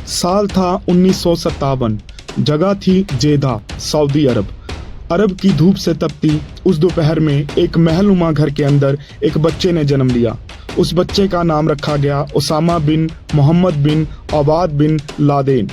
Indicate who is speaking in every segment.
Speaker 1: साल था 1957। जगह थी जेदा, सऊदी अरब। अरब की धूप से तपती उस दोपहर में एक महलनुमा घर के अंदर एक बच्चे ने जन्म लिया। उस बच्चे का नाम रखा गया उसामा बिन मोहम्मद बिन अबाद बिन लादेन।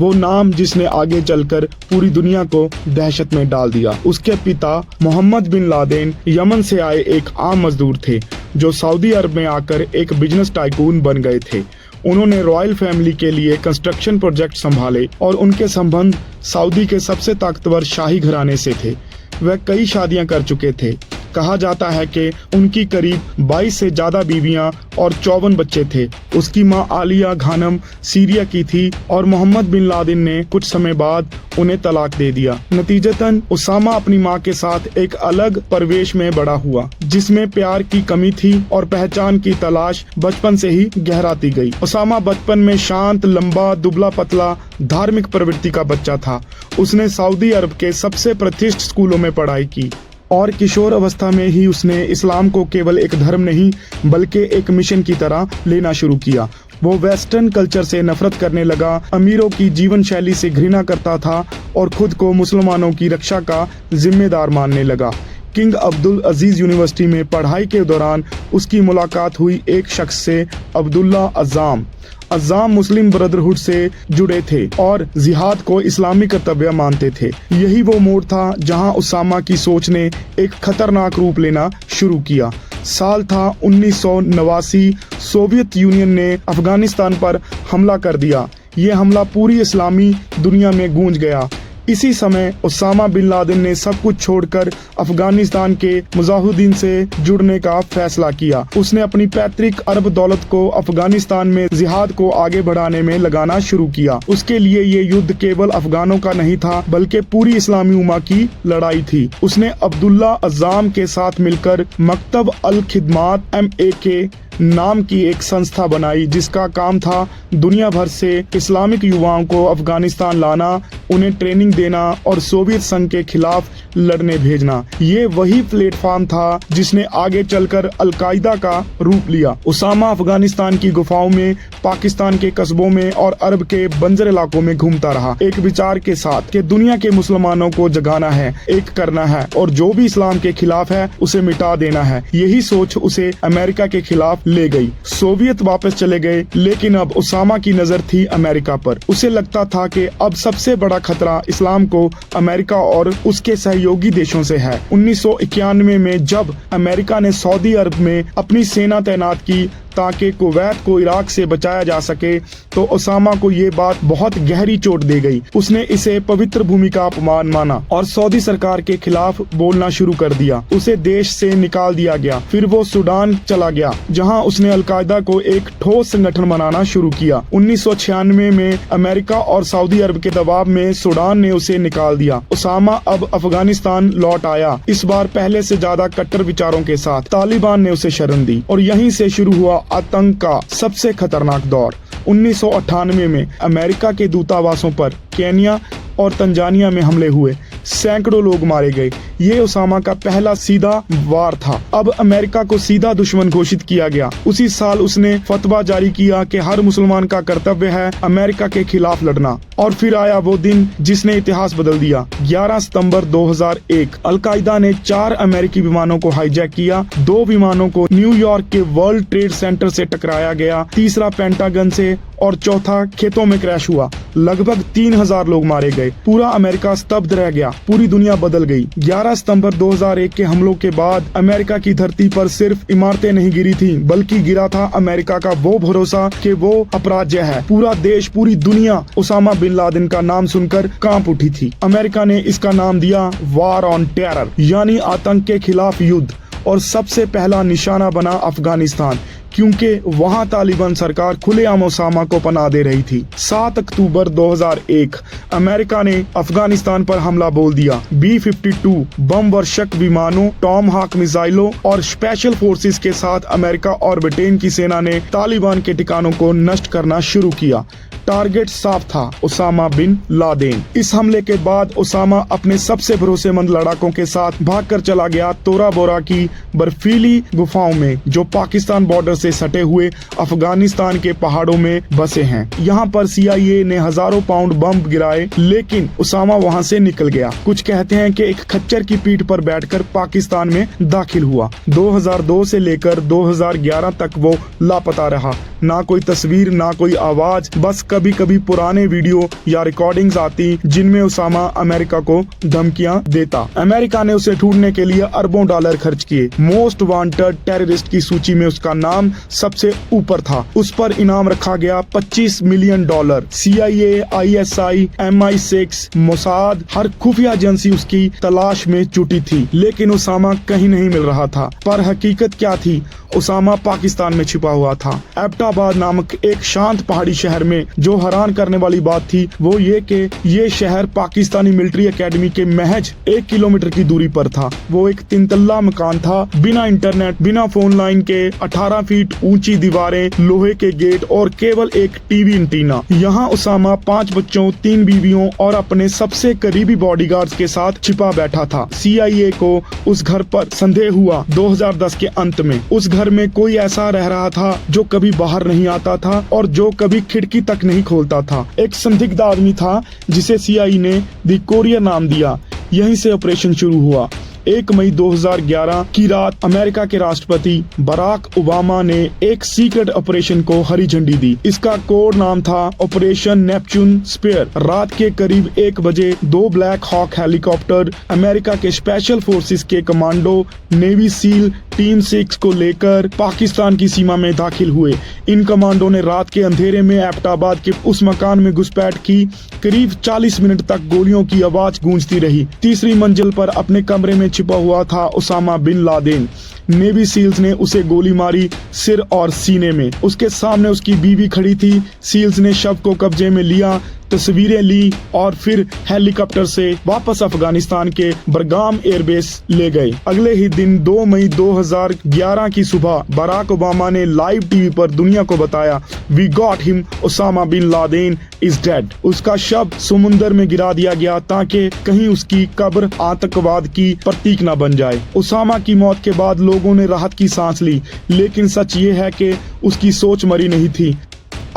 Speaker 1: वो नाम जिसने आगे चलकर पूरी दुनिया को दहशत में डाल दिया। उसके पिता मोहम्मद बिन लादेन यमन से आए एक आम मजदूर थे जो सऊदी अरब में आकर एक बिजनेस टाइकून बन गए थे। उन्होंने रॉयल फैमिली के लिए कंस्ट्रक्शन प्रोजेक्ट संभाले और उनके संबंध सऊदी के सबसे ताकतवर शाही घराने से थे। वह कई शादियां कर चुके थे। कहा जाता है कि उनकी करीब 22 से ज्यादा बीवियां और 54 बच्चे थे। उसकी मां आलिया खानम सीरिया की थी और मोहम्मद बिन लादेन ने कुछ समय बाद उन्हें तलाक दे दिया। नतीजतन उसामा अपनी मां के साथ एक अलग परिवेश में बड़ा हुआ जिसमें प्यार की कमी थी और पहचान की तलाश बचपन से ही गहराती गई। उसामा बचपन में शांत, लंबा, दुबला पतला, धार्मिक प्रवृत्ति का बच्चा था। उसने सऊदी अरब के सबसे प्रतिष्ठित स्कूलों में पढ़ाई की और किशोर अवस्था में ही उसने इस्लाम को केवल एक धर्म नहीं बल्कि एक मिशन की तरह लेना शुरू किया। वो वेस्टर्न कल्चर से नफरत करने लगा, अमीरों की जीवन शैली से घृणा करता था और खुद को मुसलमानों की रक्षा का जिम्मेदार मानने लगा। किंग अब्दुल अजीज यूनिवर्सिटी में पढ़ाई के दौरान उसकी मुलाकात हुई एक शख्स से, अब्दुल्ला अज़्ज़ाम। अज़्ज़ाम मुस्लिम ब्रदरहुड से जुड़े थे और जिहाद को इस्लामी कर्तव्य मानते थे। यही वो मोड़ था जहां उसामा की सोच ने एक खतरनाक रूप लेना शुरू किया। साल था 1989। सोवियत यूनियन ने अफगानिस्तान पर हमला कर दिया। ये हमला पूरी इस्लामी दुनिया में गूंज गया। इसी समय उसामा बिन लादेन ने सब कुछ छोड़कर अफगानिस्तान के मुजाहिदीन से जुड़ने का फैसला किया। उसने अपनी पैतृक अरब दौलत को अफगानिस्तान में जिहाद को आगे बढ़ाने में लगाना शुरू किया। उसके लिए ये युद्ध केवल अफगानों का नहीं था बल्कि पूरी इस्लामी उम्मा की लड़ाई थी। उसने अब्दुल्ला अज़्ज़ाम के साथ मिलकर मकतब अल खिदमात MAK नाम की एक संस्था बनाई जिसका काम था दुनिया भर से इस्लामिक युवाओं को अफगानिस्तान लाना, उन्हें ट्रेनिंग देना और सोवियत संघ के खिलाफ लड़ने भेजना। ये वही प्लेटफॉर्म था जिसने आगे चलकर अलकायदा का रूप लिया। उसामा अफगानिस्तान की गुफाओं में, पाकिस्तान के कस्बों में और अरब के बंजर इलाकों में घूमता रहा, एक विचार के साथ कि दुनिया के मुसलमानों को जगाना है, एक करना है और जो भी इस्लाम के खिलाफ है उसे मिटा देना है। यही सोच उसे अमेरिका के खिलाफ ले गई। सोवियत वापस चले गए लेकिन अब उसामा की नजर थी अमेरिका पर। उसे लगता था कि अब सबसे बड़ा खतरा इस्लाम को अमेरिका और उसके सहयोगी देशों से है। 1991 में जब अमेरिका ने सऊदी अरब में अपनी सेना तैनात की ताकि कुवैत को इराक से बचाया जा सके तो उसामा को ये बात बहुत गहरी चोट दे गई। उसने इसे पवित्र भूमि का अपमान माना और सऊदी सरकार के खिलाफ बोलना शुरू कर दिया। उसे देश से निकाल दिया गया। फिर वो सूडान चला गया जहां उसने अलकायदा को एक ठोस संगठन बनाना शुरू किया। 1996 में अमेरिका और सऊदी अरब के दबाव में सूडान ने उसे निकाल दिया। उसामा अब अफगानिस्तान लौट आया, इस बार पहले से ज्यादा कट्टर विचारों के साथ। तालिबान ने उसे शरण दी और यहीं से शुरू हुआ आतंक का सबसे खतरनाक दौर। 1998 में अमेरिका के दूतावासों पर केन्या और तंजानिया में हमले हुए, सैकड़ों लोग मारे गए। ये उसामा का पहला सीधा वार था। अब अमेरिका को सीधा दुश्मन घोषित किया गया। उसी साल उसने फतवा जारी किया कि हर मुसलमान का कर्तव्य है अमेरिका के खिलाफ लड़ना। और फिर आया वो दिन जिसने इतिहास बदल दिया। 11 सितंबर 2001 अलकायदा ने 4 अमेरिकी विमानों को हाईजैक किया। 2 विमानों को न्यूयॉर्क के वर्ल्ड ट्रेड सेंटर से टकराया गया, तीसरा पेंटागन से और चौथा खेतों में क्रैश हुआ। लगभग 3000 लोग मारे गए। पूरा अमेरिका स्तब्ध रह गया। पूरी दुनिया बदल गई। 11 सितंबर 2001 के हमलों के बाद अमेरिका की धरती पर सिर्फ इमारतें नहीं गिरी थी बल्कि गिरा था अमेरिका का वो भरोसा कि वो अपराज्य है। पूरा देश, पूरी दुनिया उसामा बिन लादेन का नाम सुनकर कांप उठी थी। अमेरिका ने इसका नाम दिया वॉर ऑन टेरर, यानी आतंक के खिलाफ युद्ध। और सबसे पहला निशाना बना अफगानिस्तान, क्योंकि वहां तालिबान सरकार खुलेआम उसामा को पनाह दे रही थी। 7 अक्टूबर 2001 अमेरिका ने अफगानिस्तान पर हमला बोल दिया। B-52 बम वर्षक विमानों, टॉम हॉक मिसाइलों और स्पेशल फोर्सेस के साथ अमेरिका और ब्रिटेन की सेना ने तालिबान के ठिकानों को नष्ट करना शुरू किया। टारगेट साफ था, ओसामा बिन लादेन। इस हमले के बाद ओसामा अपने सबसे भरोसेमंद लड़ाकों के साथ भागकर चला गया तोरा बोरा की बर्फीली गुफाओं में, जो पाकिस्तान बॉर्डर से सटे हुए अफगानिस्तान के पहाड़ों में बसे हैं। यहाँ पर CIA ने हजारों पाउंड बम गिराए, लेकिन ओसामा वहाँ से निकल गया। कुछ कहते हैं कि एक खच्चर की पीठ पर बैठकर पाकिस्तान में दाखिल हुआ। 2002 से लेकर 2011 तक वो लापता रहा। ना कोई तस्वीर, ना कोई आवाज, बस कभी कभी पुराने वीडियो या रिकॉर्डिंग्स आती जिनमें ओसामा अमेरिका को धमकियां देता। अमेरिका ने उसे ढूंढने के लिए अरबों डॉलर खर्च किए। मोस्ट वांटेड टेररिस्ट की सूची में उसका नाम सबसे ऊपर था। उस पर इनाम रखा गया $25 million. CIA, ISI, MI6, Mossad, हर खुफिया एजेंसी उसकी तलाश में जुटी थी, लेकिन ओसामा कहीं नहीं मिल रहा था। पर हकीकत क्या थी? ओसामा पाकिस्तान में छिपा हुआ था, एबटाबाद नामक एक शांत पहाड़ी शहर में। जो हैरान करने वाली बात थी वो ये कि ये शहर पाकिस्तानी मिलिट्री एकेडमी के महज 1 किलोमीटर की दूरी पर था। वो एक 3 तल्ला मकान था, बिना इंटरनेट, बिना फोन लाइन के, 18 फीट ऊंची दीवारें, लोहे के गेट और केवल एक टीवी एंटीना। यहाँ ओसामा 5 बच्चों, 3 बीवियों और अपने सबसे करीबी बॉडीगार्ड्स के साथ छिपा बैठा था। CIA को उस घर पर संदेह हुआ 2010 के अंत में। उस घर में कोई ऐसा रह रहा था जो कभी बाहर नहीं आता था और जो कभी खिड़की तक नहीं खोलता था। एक संदिग्ध आदमी था जिसे CIA ने द कोरियर नाम दिया। यहीं से ऑपरेशन शुरू हुआ। 1 मई 2011 की रात अमेरिका के राष्ट्रपति बराक ओबामा ने एक सीक्रेट ऑपरेशन को हरी झंडी दी। इसका कोड नाम था ऑपरेशन नेपच्यून स्पेयर। रात के करीब 1 बजे 2 ब्लैक हॉक हेलीकॉप्टर अमेरिका के स्पेशल फोर्सेस के कमांडो नेवी सील टीम 6 को लेकर पाकिस्तान की सीमा में दाखिल हुए। इन कमांडो ने रात के अंधेरे में एबटाबाद के उस मकान में घुसपैठ की। करीब 40 मिनट तक गोलियों की आवाज गूंजती रही। तीसरी मंजिल पर अपने कमरे में छिपा हुआ था Osama bin Laden. Navy SEALs ने उसे गोली मारी सिर और सीने में। उसके सामने उसकी बीवी खड़ी थी। सील्स ने शव को कब्जे में लिया, तस्वीरें ली और फिर हेलीकॉप्टर से वापस अफगानिस्तान के बरगाम एयरबेस ले गए। अगले ही दिन 2 मई 2011 की सुबह बराक ओबामा ने लाइव टीवी पर दुनिया को बताया, we got him, Osama bin Laden is dead. उसका शव समुंदर में गिरा दिया गया ताकि कहीं उसकी कब्र आतंकवाद की प्रतीक न बन जाए। ओसामा की मौत के बाद लोगों ने राहत की सांस ली, लेकिन सच ये है कि उसकी सोच मरी नहीं थी।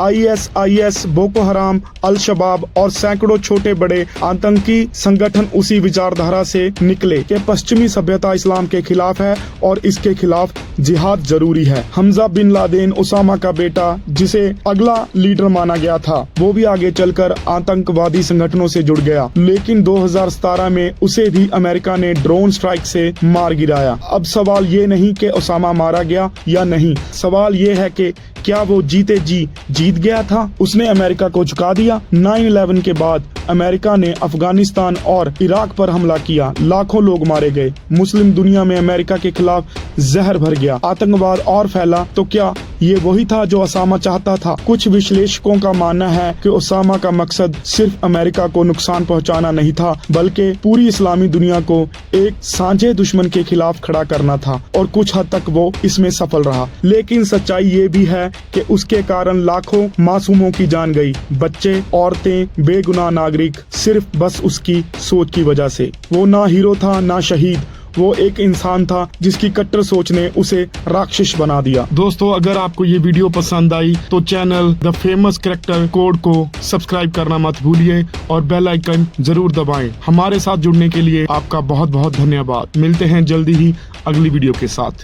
Speaker 1: ISIS, बोको हराम, अल शबाब और सैकड़ों छोटे बड़े आतंकी संगठन उसी विचारधारा से निकले कि पश्चिमी सभ्यता इस्लाम के खिलाफ है और इसके खिलाफ जिहाद जरूरी है। हमजा बिन लादेन, ओसामा का बेटा, जिसे अगला लीडर माना गया था, वो भी आगे चलकर आतंकवादी संगठनों से जुड़ गया। लेकिन 2017 में उसे भी अमेरिका ने ड्रोन स्ट्राइक से मार गिराया। अब सवाल ये नहीं कि ओसामा मारा गया या नहीं, सवाल ये है कि क्या वो जीते जी जीत गया था? उसने अमेरिका को झुका दिया। 9/11 के बाद अमेरिका ने अफगानिस्तान और इराक पर हमला किया। लाखों लोग मारे गए। मुस्लिम दुनिया में अमेरिका के खिलाफ जहर भर गया। आतंकवाद और फैला। तो क्या ये वही था जो ओसामा चाहता था? कुछ विश्लेषकों का मानना है कि ओसामा का मकसद सिर्फ अमेरिका को नुकसान पहुंचाना नहीं था, बल्कि पूरी इस्लामी दुनिया को एक साझे दुश्मन के खिलाफ खड़ा करना था, और कुछ हद तक वो इसमें सफल रहा। लेकिन सच्चाई ये भी है कि उसके कारण लाखों मासूमों की जान गई, बच्चे, औरतें, बेगुनाह नागरिक, सिर्फ बस उसकी सोच की वजह से। वो ना हीरो था ना शहीद, वो एक इंसान था जिसकी कट्टर सोच ने उसे राक्षस बना दिया। दोस्तों, अगर आपको ये वीडियो पसंद आई तो channel the famous character code को सब्सक्राइब करना मत भूलिए और बेल आइकन जरूर दबाएं। हमारे साथ जुड़ने के लिए आपका बहुत बहुत धन्यवाद। मिलते हैं जल्दी ही अगली वीडियो के साथ।